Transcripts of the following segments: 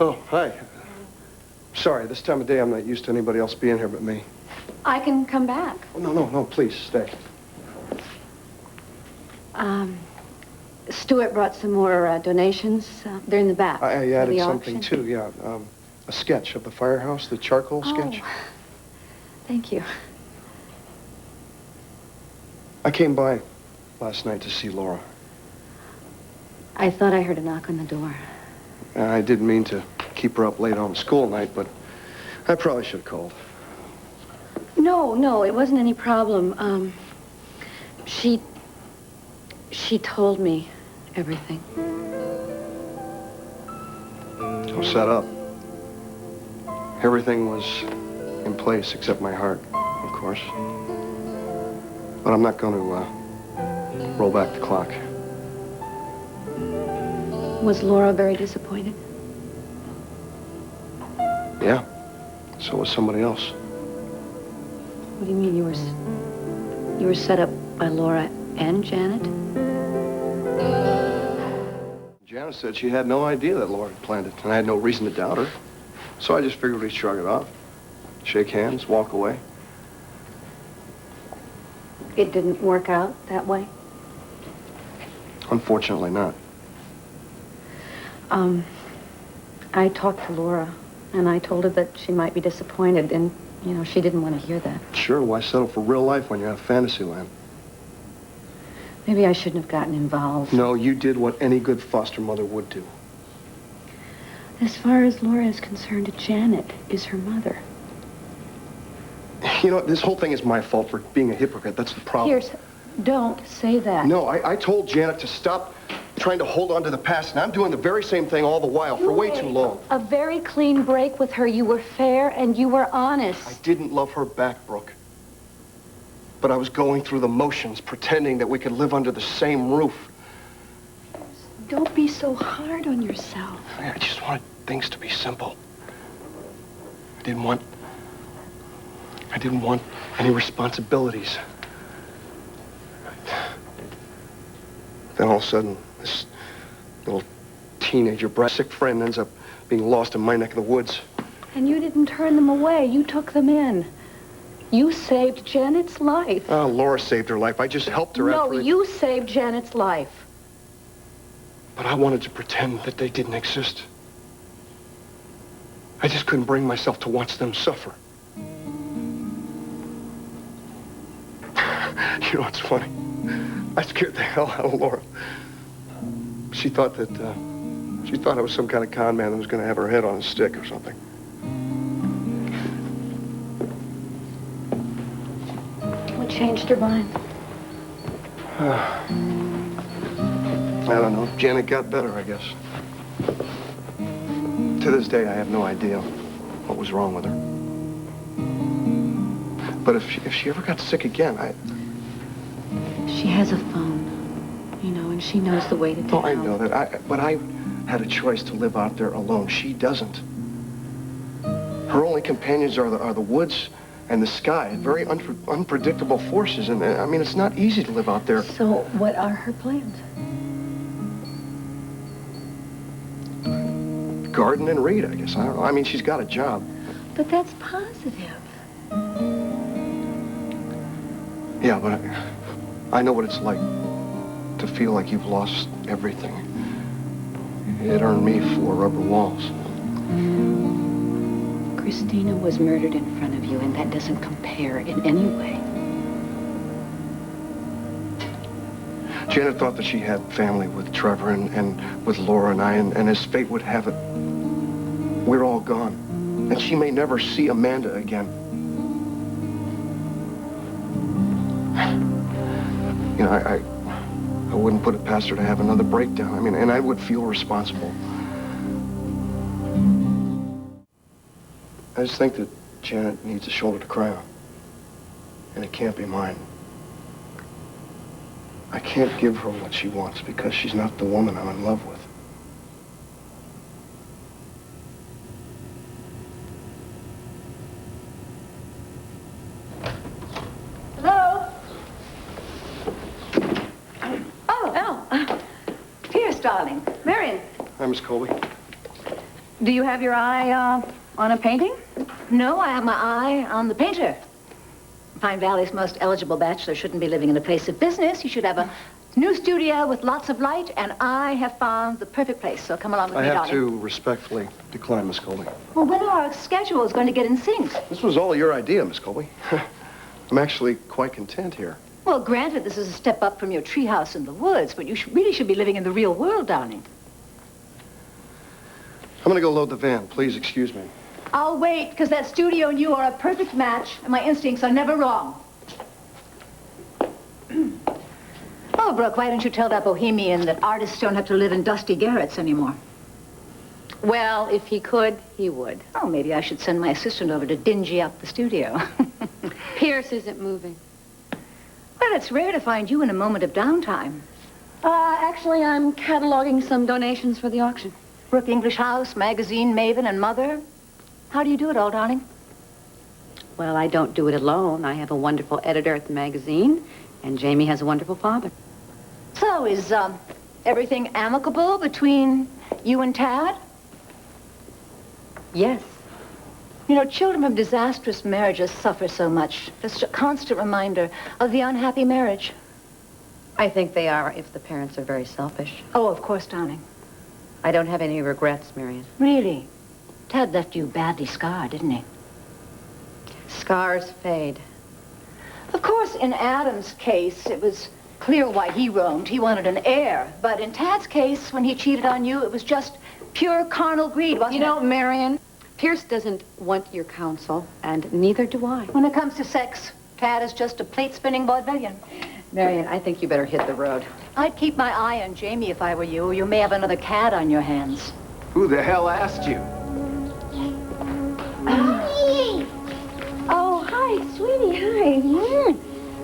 Oh, hi. Sorry, this time of day I'm not used to anybody else being here but me. I can come back. Oh, no, please, stay. Stuart brought some more donations. They're in the back. I added something, too, yeah. A sketch of the firehouse, the charcoal sketch. Thank you. I came by last night to see Laura. I thought I heard a knock on the door. I didn't mean to keep her up late on school night, but I probably should have called. No, it wasn't any problem. She told me everything. All set up. Everything was in place except my heart, of course. But I'm not going to roll back the clock. Was Laura very disappointed? Yeah, so was somebody else. What do you mean you were set up by Laura and Janet? Janet said she had no idea that Laura had planned it, and I had no reason to doubt her. So I just figured we'd shrug it off, shake hands, walk away. It didn't work out that way? Unfortunately not. I talked to Laura, and I told her that she might be disappointed, and, you know, she didn't want to hear that. Sure, why settle for real life when you have fantasy land? Maybe I shouldn't have gotten involved. No, you did what any good foster mother would do. As far as Laura is concerned, Janet is her mother. You know, this whole thing is my fault for being a hypocrite. That's the problem. Pierce, don't say that. No, I told Janet to stop trying to hold on to the past, and I'm doing the very same thing all the while for way too long. A very clean break with her. You were fair and you were honest. I didn't love her back, Brooke. But I was going through the motions, pretending that we could live under the same roof. Don't be so hard on yourself. I just wanted things to be simple. I didn't want any responsibilities. Then all of a sudden, this little teenager, sick friend ends up being lost in my neck of the woods. And you didn't turn them away. You took them in. You saved Janet's life. Oh, Laura saved her life. I just helped her out. No, you saved Janet's life. But I wanted to pretend that they didn't exist. I just couldn't bring myself to watch them suffer. You know what's funny? I scared the hell out of Laura. She thought I was some kind of con man that was going to have her head on a stick or something. What changed her mind? I don't know. Janet got better, I guess. To this day, I have no idea what was wrong with her. But if she ever got sick again, She has a phone, you know, and she knows the way to town. Oh, I know that. But I had a choice to live out there alone. She doesn't. Her only companions are the woods and the sky, very unpredictable forces. And I mean, it's not easy to live out there. So what are her plans? Garden and read, I guess. I don't know. I mean, she's got a job. But that's positive. Yeah, but I know what it's like to feel like you've lost everything. It earned me 4 rubber walls. Christina was murdered in front of you, and that doesn't compare in any way. Janet thought that she had family with Trevor and with Laura and I, and as fate would have it, we're all gone. And she may never see Amanda again. You know, I wouldn't put it past her to have another breakdown. I mean, and I would feel responsible. I just think that Janet needs a shoulder to cry on. And it can't be mine. I can't give her what she wants because she's not the woman I'm in love with. Hello? Oh, Al. Pierce, darling. Marion. Hi, Miss Colby. Do you have your eye on a painting? No, I have my eye on the painter. Pine Valley's most eligible bachelor shouldn't be living in a place of business. He should have a new studio with lots of light, and I have found the perfect place. So come along with me, I have darling. to respectfully decline, Miss Colby. Well, when are our schedules going to get in sync? This was all your idea, Miss Colby. I'm actually quite content here. Well, granted, this is a step up from your treehouse in the woods, but you really should be living in the real world, darling. I'm gonna go load the van. Please excuse me. I'll wait, because that studio and you are a perfect match, and my instincts are never wrong. Oh, Brooke, why don't you tell that bohemian that artists don't have to live in dusty garrets anymore? Well, if he could, he would. Oh, maybe I should send my assistant over to dingy up the studio. Pierce isn't moving. Well, it's rare to find you in a moment of downtime. Actually, I'm cataloging some donations for the auction. Brooke English house, magazine, maven, and mother. How do you do it all, darling? Well, I don't do it alone. I have a wonderful editor at the magazine, and Jamie has a wonderful father. So, is everything amicable between you and Tad? Yes. You know, children from disastrous marriages suffer so much. It's a constant reminder of the unhappy marriage. I think they are if the parents are very selfish. Oh, of course, darling. I don't have any regrets, Marion. Really? Tad left you badly scarred, didn't he? Scars fade. Of course, in Adam's case, it was clear why he roamed. He wanted an heir. But in Tad's case, when he cheated on you, it was just pure carnal greed, wasn't it? You know, Marion, Pierce doesn't want your counsel, and neither do I. When it comes to sex, Tad is just a plate-spinning vaudevillian. Marion, I think you better hit the road. I'd keep my eye on Jamie if I were you. You may have another cad on your hands. Who the hell asked you? Oh, hi, sweetie,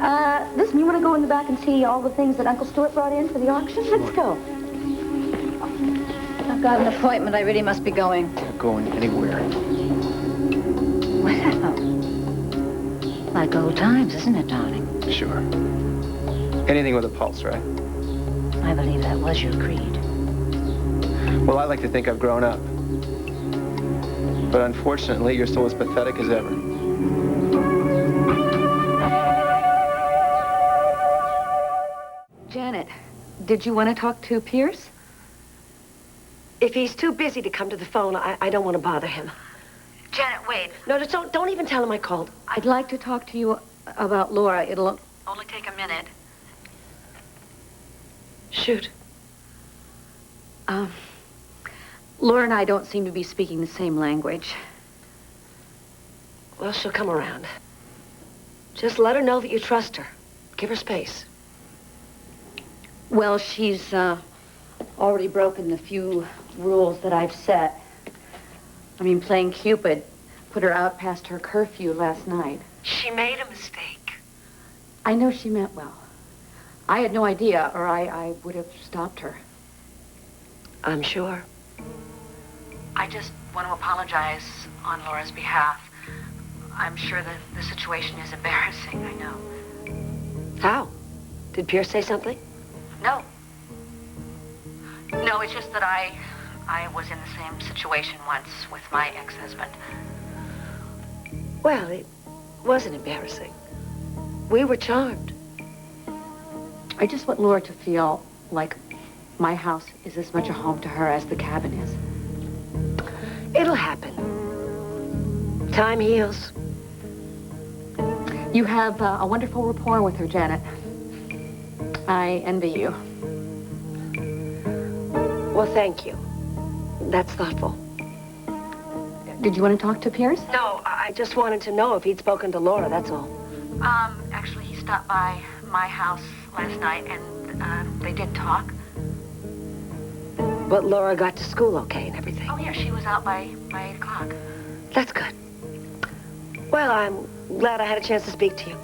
hi. Listen, you want to go in the back and see all the things that Uncle Stuart brought in for the auction? Let's go. I've got an appointment. I really must be going. Not going anywhere. Well, like old times, isn't it, darling? Sure. Anything with a pulse, right? I believe that was your creed. Well, I like to think I've grown up. But unfortunately, you're still as pathetic as ever. Janet, did you want to talk to Pierce? If he's too busy to come to the phone, I don't want to bother him. Janet, wait. No, just don't even tell him I called. I'd like to talk to you about Laura. It'll only take a minute. Shoot. Laura and I don't seem to be speaking the same language. Well, she'll come around. Just let her know that you trust her. Give her space. Well, she's already broken the few rules that I've set. I mean, playing Cupid put her out past her curfew last night. She made a mistake. I know she meant well. I had no idea, or I would have stopped her. I'm sure. I just want to apologize on Laura's behalf. I'm sure that the situation is embarrassing, I know. How? Did Pierce say something? No. No, it's just that I was in the same situation once with my ex-husband. Well, it wasn't embarrassing. We were charmed. I just want Laura to feel like my house is as much a home to her as the cabin is. It'll happen. Time heals. You have a wonderful rapport with her, Janet. I envy you. Well, thank you. That's thoughtful. Did you want to talk to Pierce? No, I just wanted to know if he'd spoken to Laura, that's all. Actually, he stopped by my house last night, and they did talk. But Laura got to school okay and everything. Oh, yeah, she was out by 8 o'clock. That's good. Well, I'm glad I had a chance to speak to you.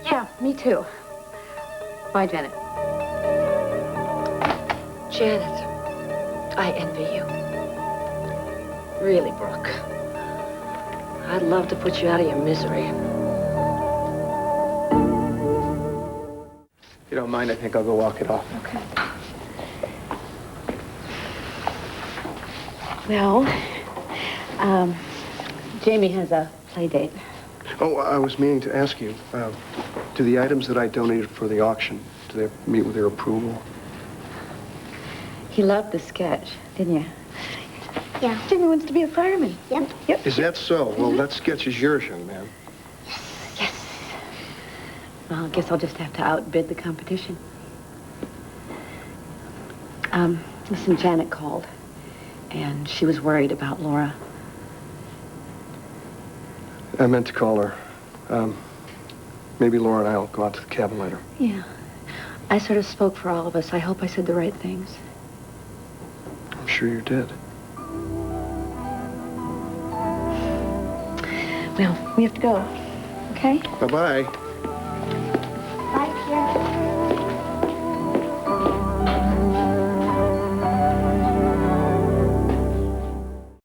Yeah, me too. Bye, Janet. Janet, I envy you. Really, Brooke. I'd love to put you out of your misery. If you don't mind, I think I'll go walk it off. Okay. Well, Jamie has a play date. Oh, I was meaning to ask you, do the items that I donated for the auction, do they meet with your approval? He loved the sketch, didn't you? Yeah. Jamie wants to be a fireman. Yep. Is that so? Well, that sketch is yours, young man. Yes. Well, I guess I'll just have to outbid the competition. Listen, Janet called, and she was worried about Laura. I meant to call her. Maybe Laura and I will go out to the cabin later. Yeah. I sort of spoke for all of us. I hope I said the right things. I'm sure you did. Well, we have to go, okay? Bye-bye.